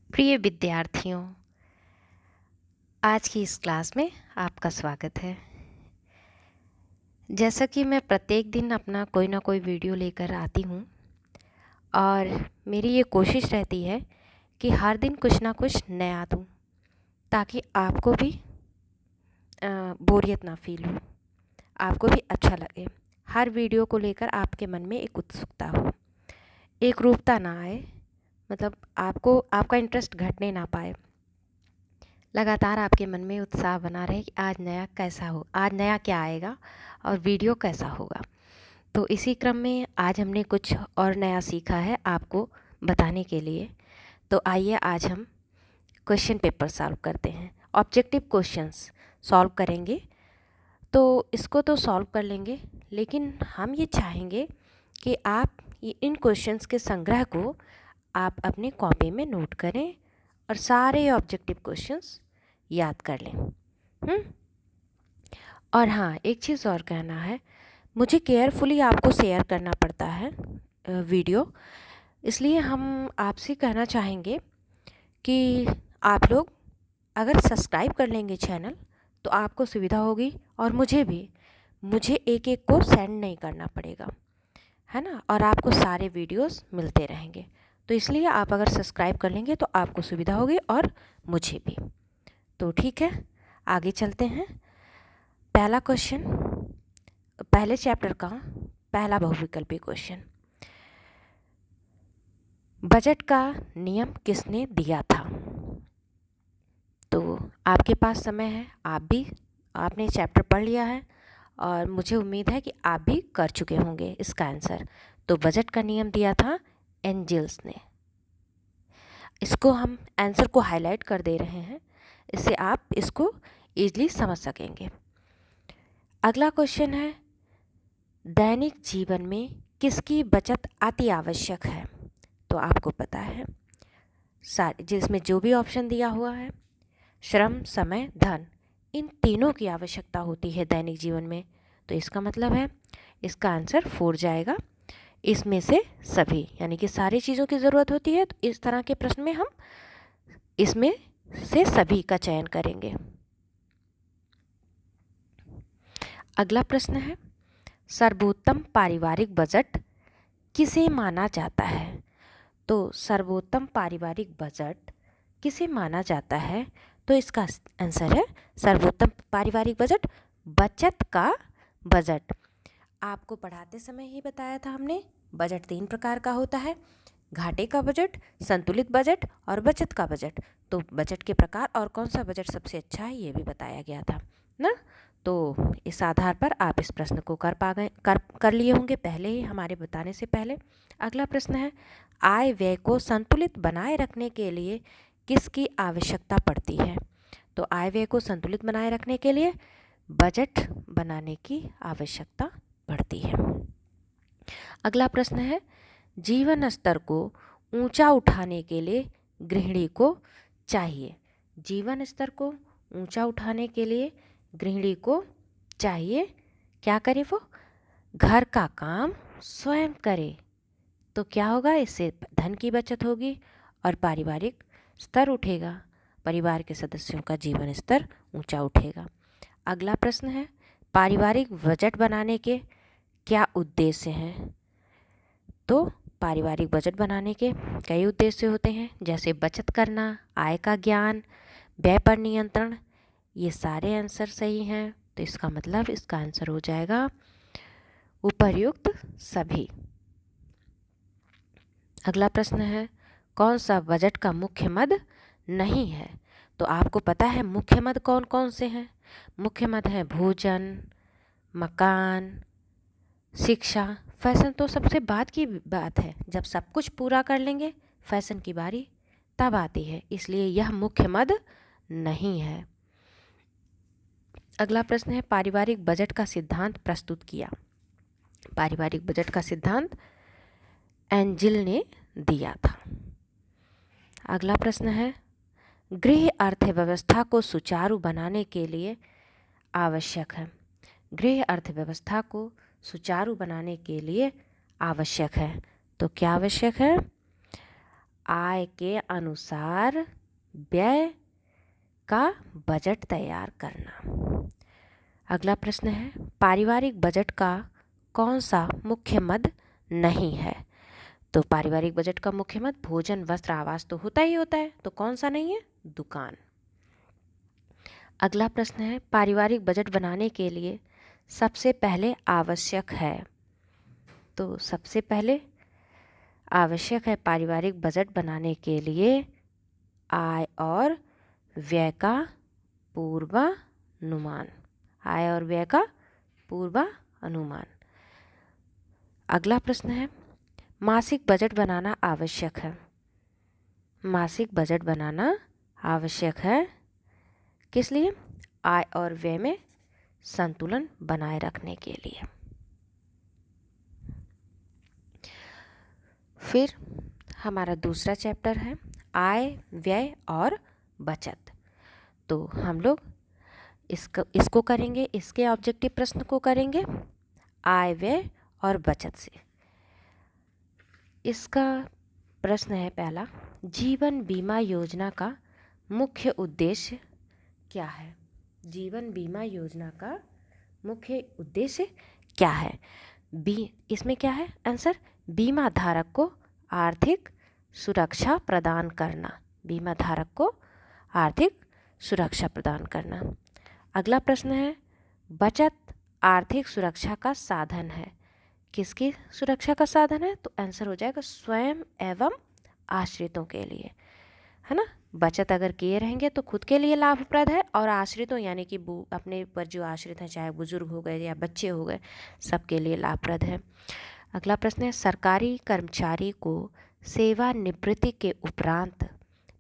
प्रिय विद्यार्थियों, आज की इस क्लास में आपका स्वागत है। जैसा कि मैं प्रत्येक दिन अपना कोई ना कोई वीडियो लेकर आती हूँ और मेरी ये कोशिश रहती है कि हर दिन कुछ ना कुछ नया दूँ ताकि आपको भी बोरियत ना फील हो, आपको भी अच्छा लगे। हर वीडियो को लेकर आपके मन में एक उत्सुकता हो, एक रूपता ना आए, मतलब आपका इंटरेस्ट घटने ना पाए। लगातार आपके मन में उत्साह बना रहे कि आज नया कैसा हो, आज नया क्या आएगा और वीडियो कैसा होगा। तो इसी क्रम में आज हमने कुछ और नया सीखा है आपको बताने के लिए। तो आइए आज हम क्वेश्चन पेपर सॉल्व करते हैं, ऑब्जेक्टिव क्वेश्चंस सॉल्व करेंगे। तो इसको तो सॉल्व कर लेंगे, लेकिन हम ये चाहेंगे कि आप इन क्वेश्चंस के संग्रह को आप अपने कॉपी में नोट करें और सारे ऑब्जेक्टिव क्वेश्चंस याद कर लें। और हाँ, एक चीज़ और कहना है, मुझे केयरफुली आपको शेयर करना पड़ता है वीडियो, इसलिए हम आपसे कहना चाहेंगे कि आप लोग अगर सब्सक्राइब कर लेंगे चैनल तो आपको सुविधा होगी और मुझे एक एक को सेंड नहीं करना पड़ेगा, है ना, और आपको सारे वीडियोस मिलते रहेंगे। तो इसलिए आप अगर सब्सक्राइब कर लेंगे तो आपको सुविधा होगी और मुझे भी। तो ठीक है, आगे चलते हैं। पहला क्वेश्चन, पहले चैप्टर का पहला बहुविकल्पी क्वेश्चन, बजट का नियम किसने दिया था? तो आपके पास समय है, आपने चैप्टर पढ़ लिया है और मुझे उम्मीद है कि आप भी कर चुके होंगे इसका आंसर। तो बजट का नियम दिया था एंजल्स ने। इसको हम आंसर को हाईलाइट कर दे रहे हैं, इससे आप इसको ईजिली समझ सकेंगे। अगला क्वेश्चन है, दैनिक जीवन में किसकी बचत अति आवश्यक है? तो आपको पता है जिसमें जो भी ऑप्शन दिया हुआ है, श्रम, समय, धन, इन तीनों की आवश्यकता होती है दैनिक जीवन में। तो इसका मतलब है इसका आंसर 4 जाएगा, इसमें से सभी, यानी कि सारी चीज़ों की ज़रूरत होती है। तो इस तरह के प्रश्न में हम इसमें से सभी का चयन करेंगे। अगला प्रश्न है, सर्वोत्तम पारिवारिक बजट किसे माना जाता है? तो सर्वोत्तम पारिवारिक बजट किसे माना जाता है? तो इसका आंसर है सर्वोत्तम पारिवारिक बजट बचत का बजट। आपको पढ़ाते समय ही बताया था हमने, बजट 3 प्रकार का होता है, घाटे का बजट, संतुलित बजट और बचत का बजट। तो बजट के प्रकार और कौन सा बजट सबसे अच्छा है ये भी बताया गया था ना। तो इस आधार पर आप इस प्रश्न को कर लिए होंगे पहले ही, हमारे बताने से पहले। अगला प्रश्न है, आय व्यय को संतुलित बनाए रखने के लिए किसकी आवश्यकता पड़ती है? तो आय व्यय को संतुलित बनाए रखने के लिए बजट बनाने की आवश्यकता पड़ती है। अगला प्रश्न है, जीवन स्तर को ऊंचा उठाने के लिए गृहिणी को चाहिए। जीवन स्तर को ऊंचा उठाने के लिए गृहिणी को चाहिए क्या करे? वो घर का काम स्वयं करे। तो क्या होगा? इससे धन की बचत होगी और पारिवारिक स्तर उठेगा, परिवार के सदस्यों का जीवन स्तर ऊंचा उठेगा। अगला प्रश्न है, पारिवारिक बजट बनाने के क्या उद्देश्य हैं? तो पारिवारिक बजट बनाने के कई उद्देश्य होते हैं, जैसे बचत करना, आय का ज्ञान, व्यय पर नियंत्रण। ये सारे आंसर सही हैं, तो इसका मतलब इसका आंसर हो जाएगा उपर्युक्त सभी। अगला प्रश्न है, कौन सा बजट का मुख्य मद नहीं है? तो आपको पता है मुख्य मद कौन कौन से हैं? मुख्य मद हैं भोजन, मकान, शिक्षा, फैशन तो सबसे बाद की बात है, जब सब कुछ पूरा कर लेंगे फैशन की बारी तब आती है, इसलिए यह मुख्य मद नहीं है। अगला प्रश्न है, पारिवारिक बजट का सिद्धांत प्रस्तुत किया। पारिवारिक बजट का सिद्धांत एंजिल ने दिया था। अगला प्रश्न है, गृह अर्थव्यवस्था को सुचारू बनाने के लिए आवश्यक है। गृह अर्थव्यवस्था को सुचारू बनाने के लिए आवश्यक है। तो क्या आवश्यक है? आय के अनुसार व्यय का बजट तैयार करना। अगला प्रश्न है, पारिवारिक बजट का कौन सा मुख्य मद नहीं है? तो पारिवारिक बजट का मुख्य मद भोजन, वस्त्र, आवास तो होता ही होता है, तो कौन सा नहीं है? दुकान। अगला प्रश्न है, पारिवारिक बजट बनाने के लिए सबसे पहले आवश्यक है? तो सबसे पहले आवश्यक है पारिवारिक बजट बनाने के लिए आय और व्यय का पूर्वानुमान। आय और व्यय का पूर्वानुमान। अगला प्रश्न है, मासिक बजट बनाना आवश्यक है? मासिक बजट बनाना आवश्यक है किस लिए? आय और व्यय में संतुलन बनाए रखने के लिए। फिर हमारा दूसरा चैप्टर है आय, व्यय और बचत। तो हम लोग इसको करेंगे, इसके ऑब्जेक्टिव प्रश्न को करेंगे आय, व्यय और बचत से। इसका प्रश्न है पहला, जीवन बीमा योजना का मुख्य उद्देश्य क्या है? जीवन बीमा योजना का मुख्य उद्देश्य क्या है? इसमें क्या है आंसर? बीमा धारक को आर्थिक सुरक्षा प्रदान करना। बीमा धारक को आर्थिक सुरक्षा प्रदान करना। अगला प्रश्न है, बचत आर्थिक सुरक्षा का साधन है। किसकी सुरक्षा का साधन है? तो आंसर हो जाएगा स्वयं एवं आश्रितों के लिए, है ना। बचत अगर किए रहेंगे तो खुद के लिए लाभप्रद है, और आश्रितों यानी कि अपने ऊपर जो आश्रित हैं, चाहे बुजुर्ग हो गए या बच्चे हो गए, सबके लिए लाभप्रद है। अगला प्रश्न है, सरकारी कर्मचारी को सेवानिवृत्ति के उपरांत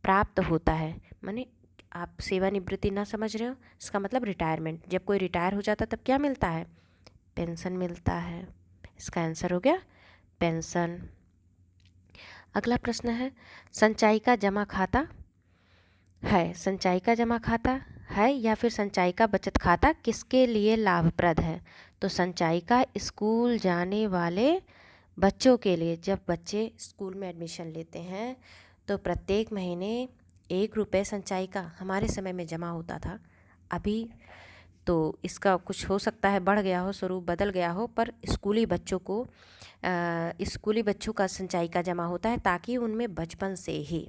प्राप्त होता है। माने आप सेवानिवृत्ति ना समझ रहे हो, इसका मतलब रिटायरमेंट। जब कोई रिटायर हो जाता तब क्या मिलता है? पेंशन मिलता है। इसका आंसर हो गया पेंशन। अगला प्रश्न है, संचयी का जमा खाता है, संचयी का जमा खाता है या फिर संचयी का बचत खाता किसके लिए लाभप्रद है? तो संचयी का स्कूल जाने वाले बच्चों के लिए। जब बच्चे स्कूल में एडमिशन लेते हैं तो प्रत्येक महीने 1 रुपये संचयी का हमारे समय में जमा होता था। अभी तो इसका कुछ हो सकता है बढ़ गया हो, स्वरूप बदल गया हो, पर स्कूली बच्चों का संचयी का जमा होता है ताकि उनमें बचपन से ही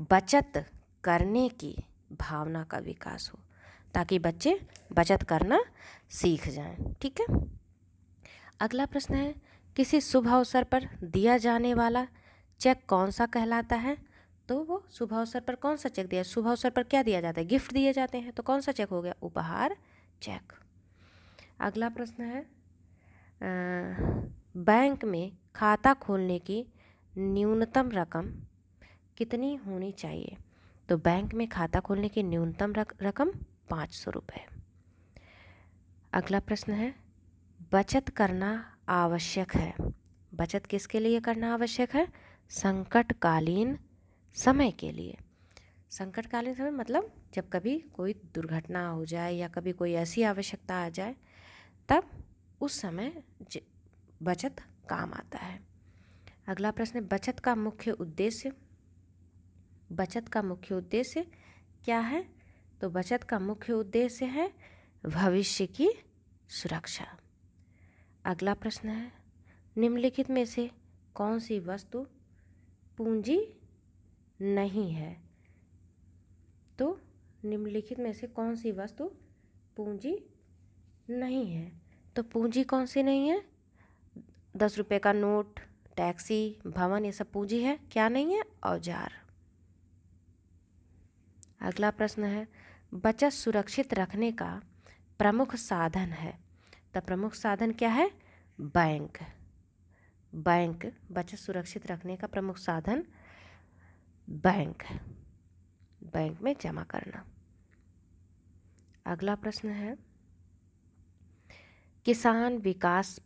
बचत करने की भावना का विकास हो, ताकि बच्चे बचत करना सीख जाएं। ठीक है। अगला प्रश्न है, किसी शुभ अवसर पर दिया जाने वाला चेक कौन सा कहलाता है? तो वो शुभ अवसर पर कौन सा चेक दिया? शुभ अवसर पर क्या दिया जाता है? गिफ्ट दिए जाते हैं, तो कौन सा चेक हो गया? उपहार चेक। अगला प्रश्न है, बैंक में खाता खोलने की न्यूनतम रकम कितनी होनी चाहिए? तो बैंक में खाता खोलने की न्यूनतम रकम 500 रुपये। अगला प्रश्न है, बचत करना आवश्यक है। बचत किसके लिए करना आवश्यक है? संकटकालीन समय के लिए। संकटकालीन समय मतलब जब कभी कोई दुर्घटना हो जाए या कभी कोई ऐसी आवश्यकता आ जाए, तब उस समय बचत काम आता है। अगला प्रश्न, बचत का मुख्य उद्देश्य। बचत का मुख्य उद्देश्य क्या है? तो बचत का मुख्य उद्देश्य है भविष्य की सुरक्षा। अगला प्रश्न है, निम्नलिखित में से कौन सी वस्तु पूंजी नहीं है? तो निम्नलिखित में से कौन सी वस्तु पूंजी नहीं है? तो पूंजी कौन सी नहीं है? 10 रुपये का नोट, टैक्सी, भवन, ये सब पूंजी है। क्या नहीं है? औजार। अगला प्रश्न है, बचत सुरक्षित रखने का प्रमुख साधन है। तो प्रमुख साधन क्या है? बैंक। बैंक बचत सुरक्षित रखने का प्रमुख साधन बैंक है, बैंक में जमा करना। अगला प्रश्न है, किसान विकास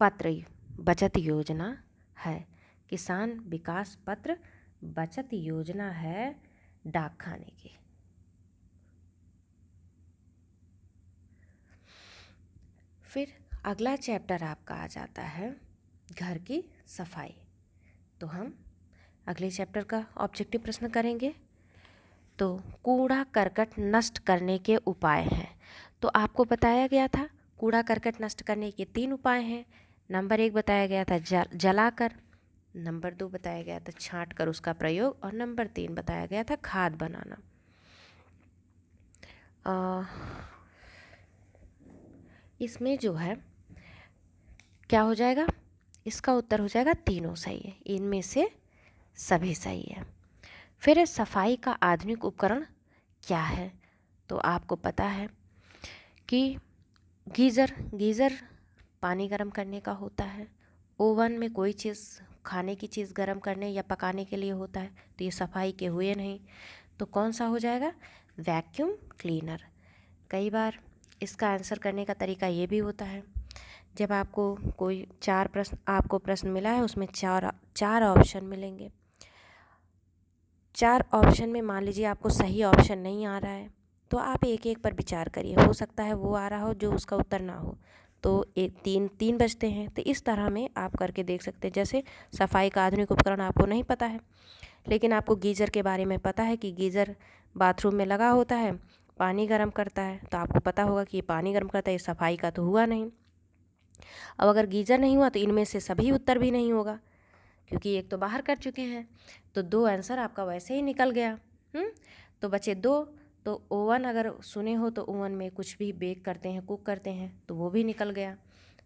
पत्र बचत योजना है। किसान विकास पत्र बचत योजना है डाक खाने की। फिर अगला चैप्टर आपका आ जाता है घर की सफाई। तो हम अगले चैप्टर का ऑब्जेक्टिव प्रश्न करेंगे। तो कूड़ा करकट नष्ट करने के उपाय हैं। तो आपको बताया गया था कूड़ा करकट नष्ट करने के 3 उपाय हैं। नंबर 1 बताया गया था जलाकर, नंबर 2 बताया गया था छांट कर उसका प्रयोग, और नंबर 3 बताया गया था खाद बनाना। इसमें जो है क्या हो जाएगा, इसका उत्तर हो जाएगा तीनों सही है, इनमें से सभी सही है। फिर सफाई का आधुनिक उपकरण क्या है? तो आपको पता है कि गीज़र पानी गर्म करने का होता है, ओवन में कोई चीज़ खाने की चीज़ गर्म करने या पकाने के लिए होता है, तो ये सफाई के हुए नहीं। तो कौन सा हो जाएगा? Vacuum cleaner. कई बार इसका आंसर करने का तरीका ये भी होता है, जब आपको कोई 4 प्रश्न मिला है, उसमें चार ऑप्शन मिलेंगे। 4 ऑप्शन में मान लीजिए आपको सही ऑप्शन नहीं आ रहा है, तो आप एक एक पर विचार करिए, हो सकता है वो आ रहा हो जो उसका उत्तर ना हो, तो तीन बचते हैं। तो इस तरह में आप करके देख सकते हैं। जैसे सफाई का आधुनिक उपकरण आपको नहीं पता है, लेकिन आपको गीज़र के बारे में पता है कि गीज़र बाथरूम में लगा होता है, पानी गर्म करता है, तो आपको पता होगा कि ये पानी गर्म करता है, ये सफाई का तो हुआ नहीं। अब अगर गीज़र नहीं हुआ तो इनमें से सभी उत्तर भी नहीं होगा, क्योंकि एक तो बाहर कर चुके हैं, तो 2 आंसर आपका वैसे ही निकल गया। तो बचे 2। तो ओवन अगर सुने हो तो ओवन में कुछ भी बेक करते हैं, कुक करते हैं, तो वो भी निकल गया।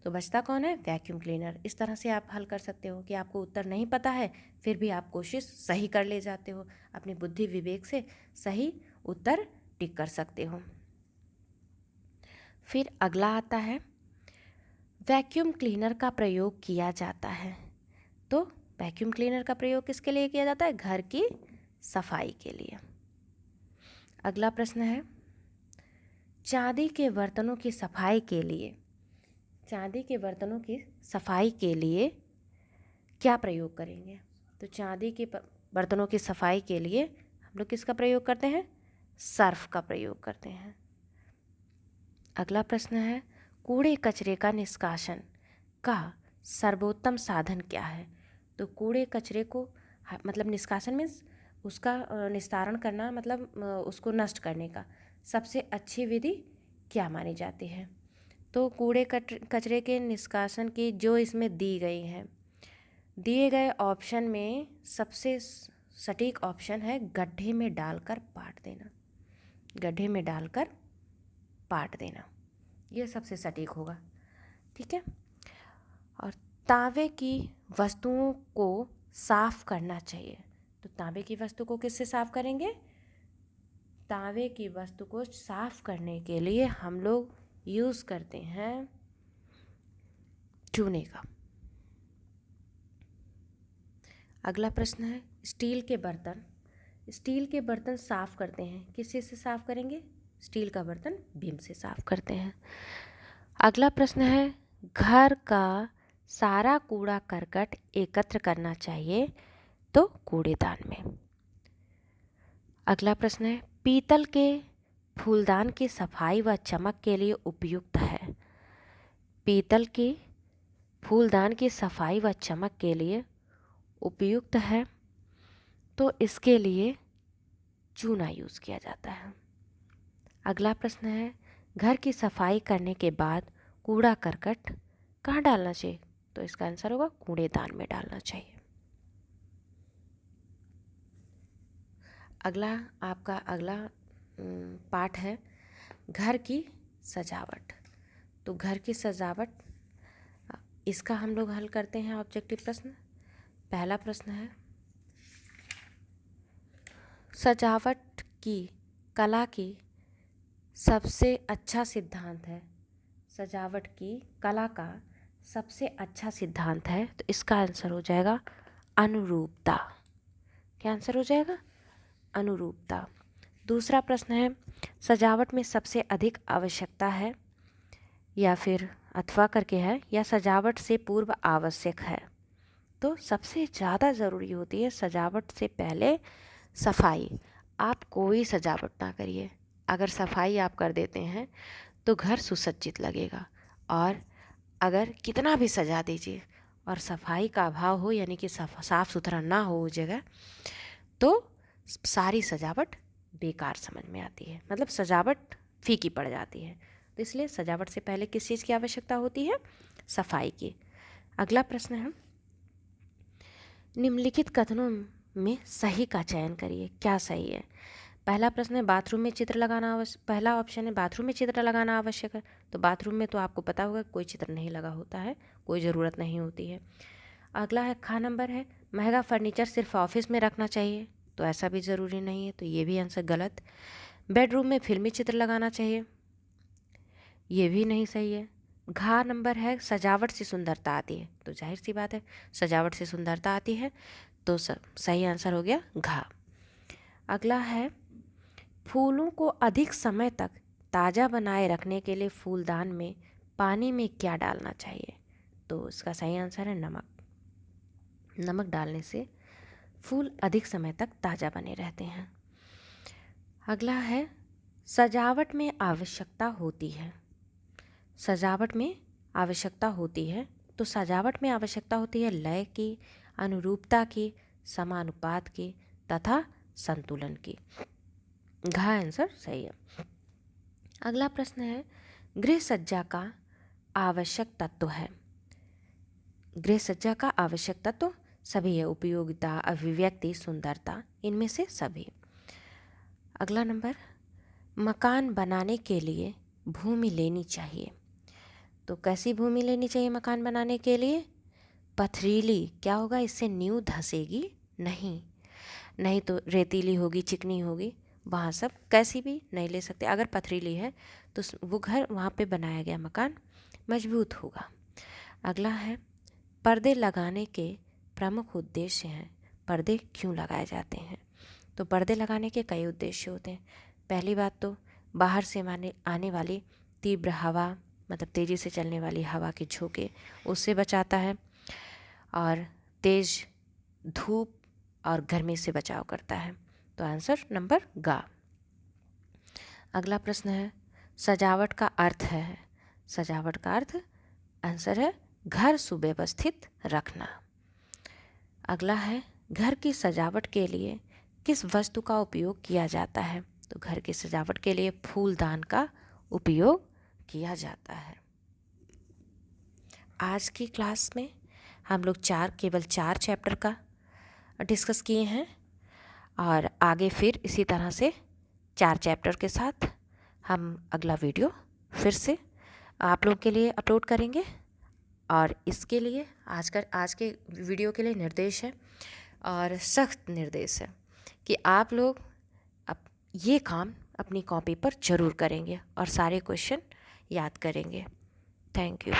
तो बचता कौन है? Vacuum cleaner. इस तरह से आप हल कर सकते हो कि आपको उत्तर नहीं पता है, फिर भी आप कोशिश सही कर ले जाते हो, अपनी बुद्धि विवेक से सही उत्तर टिक कर सकते हो। फिर अगला आता है, वैक्यूम क्लीनर का प्रयोग किया जाता है। तो वैक्यूम क्लीनर का प्रयोग किसके लिए किया जाता है? घर की सफाई के लिए। अगला प्रश्न है, चांदी के बर्तनों की सफाई के लिए क्या प्रयोग करेंगे? तो चांदी के बर्तनों की सफाई के लिए हम लोग किसका प्रयोग करते हैं? सर्फ का प्रयोग करते हैं। अगला प्रश्न है, कूड़े कचरे का निष्कासन का सर्वोत्तम साधन क्या है? तो कूड़े कचरे को मतलब निष्कासन मीन्स उसका निस्तारण करना, मतलब उसको नष्ट करने का सबसे अच्छी विधि क्या मानी जाती है? तो कूड़े कचरे के निष्कासन की जो इसमें दी गई है, दिए गए ऑप्शन में सबसे सटीक ऑप्शन है गड्ढे में डालकर पाट देना। गड्ढे में डालकर पाट देना, ये सबसे सटीक होगा। ठीक है। और तांबे की वस्तुओं को साफ करना चाहिए। तो तांबे की वस्तु को किससे साफ करेंगे? तांबे की वस्तु को साफ करने के लिए हम लोग यूज़ करते हैं चूने का। अगला प्रश्न है, स्टील के बर्तन साफ करते हैं, किससे से साफ करेंगे? स्टील का बर्तन भीम से साफ करते हैं। अगला प्रश्न है, घर का सारा कूड़ा करकट एकत्र करना चाहिए, तो कूड़ेदान में। अगला प्रश्न है, पीतल के फूलदान की सफाई व चमक के लिए उपयुक्त है। पीतल के फूलदान की सफाई व चमक के लिए उपयुक्त है, तो इसके लिए चूना यूज़ किया जाता है। अगला प्रश्न है, घर की सफाई करने के बाद कूड़ा करकट कहाँ डालना चाहिए? तो इसका आंसर होगा कूड़ेदान में डालना चाहिए। अगला पार्ट है घर की सजावट। तो घर की सजावट, इसका हम लोग हल करते हैं ऑब्जेक्टिव प्रश्न। पहला प्रश्न है, सजावट की कला की सबसे अच्छा सिद्धांत है। सजावट की कला का सबसे अच्छा सिद्धांत है, तो इसका आंसर हो जाएगा अनुरूपता। क्या आंसर हो जाएगा? अनुरूपता। दूसरा प्रश्न है, सजावट में सबसे अधिक आवश्यकता है या फिर अथवा करके है, या सजावट से पूर्व आवश्यक है? तो सबसे ज़्यादा ज़रूरी होती है सजावट से पहले सफाई। आप कोई सजावट ना करिए, अगर सफाई आप कर देते हैं तो घर सुसज्जित लगेगा, और अगर कितना भी सजा दीजिए और सफाई का अभाव हो, यानी कि साफ सुथरा ना हो उस जगह, तो सारी सजावट बेकार समझ में आती है, मतलब सजावट फीकी पड़ जाती है। तो इसलिए सजावट से पहले किस चीज़ की आवश्यकता होती है? सफाई की। अगला प्रश्न है, निम्नलिखित कथनों में सही का चयन करिए। क्या सही है? पहला प्रश्न है बाथरूम में चित्र लगाना आवश्यक, पहला ऑप्शन है बाथरूम में चित्र लगाना आवश्यक है। तो बाथरूम में तो आपको पता होगा कोई चित्र नहीं लगा होता है, कोई ज़रूरत नहीं होती है। अगला है खा नंबर है, महंगा फर्नीचर सिर्फ ऑफिस में रखना चाहिए। तो ऐसा भी ज़रूरी नहीं है, तो ये भी आंसर गलत। बेडरूम में फिल्मी चित्र लगाना चाहिए, ये भी नहीं सही है। घा नंबर है, सजावट से सुंदरता आती है। तो जाहिर सी बात है सजावट से सुंदरता आती है, तो सही आंसर हो गया घा। अगला है फूलों को अधिक समय तक ताज़ा बनाए रखने के लिए फूलदान में पानी में क्या डालना चाहिए? तो इसका सही आंसर है नमक। नमक डालने से फूल अधिक समय तक ताज़ा बने रहते हैं। अगला है सजावट में आवश्यकता होती है। सजावट में आवश्यकता होती है, तो सजावट में आवश्यकता होती है लय की, अनुरूपता की, समानुपात की तथा संतुलन की। घा आंसर सही है। अगला प्रश्न है गृह सज्जा का आवश्यक तत्व है। गृह सज्जा का आवश्यक तत्व सभी है, उपयोगिता, अभिव्यक्ति, सुंदरता, इनमें से सभी। अगला नंबर, मकान बनाने के लिए भूमि लेनी चाहिए। तो कैसी भूमि लेनी चाहिए मकान बनाने के लिए? पथरीली। क्या होगा? इससे नींव धंसेगी नहीं, नहीं तो रेतीली होगी, चिकनी होगी, वहाँ सब कैसी भी नहीं ले सकते। अगर पथरीली है तो वो घर, वहाँ पे बनाया गया मकान मजबूत होगा। अगला है पर्दे लगाने के प्रमुख उद्देश्य हैं। पर्दे क्यों लगाए जाते हैं? तो पर्दे लगाने के कई उद्देश्य होते हैं। पहली बात तो बाहर से आने वाली तीव्र हवा, मतलब तेज़ी से चलने वाली हवा के झोंके, उससे बचाता है, और तेज़ धूप और गर्मी से बचाव करता है। तो आंसर नंबर गा। अगला प्रश्न है सजावट का अर्थ है। सजावट का अर्थ आंसर है घर सुव्यवस्थित रखना। अगला है घर की सजावट के लिए किस वस्तु का उपयोग किया जाता है? तो घर की सजावट के लिए फूलदान का उपयोग किया जाता है। आज की क्लास में हम लोग केवल चार चैप्टर का डिस्कस किए हैं, और आगे फिर इसी तरह से 4 चैप्टर के साथ हम अगला वीडियो फिर से आप लोग के लिए अपलोड करेंगे। और इसके लिए आज के वीडियो के लिए निर्देश है, और सख्त निर्देश है कि आप लोग ये काम अपनी कॉपी पर ज़रूर करेंगे और सारे क्वेश्चन याद करेंगे। Thank you.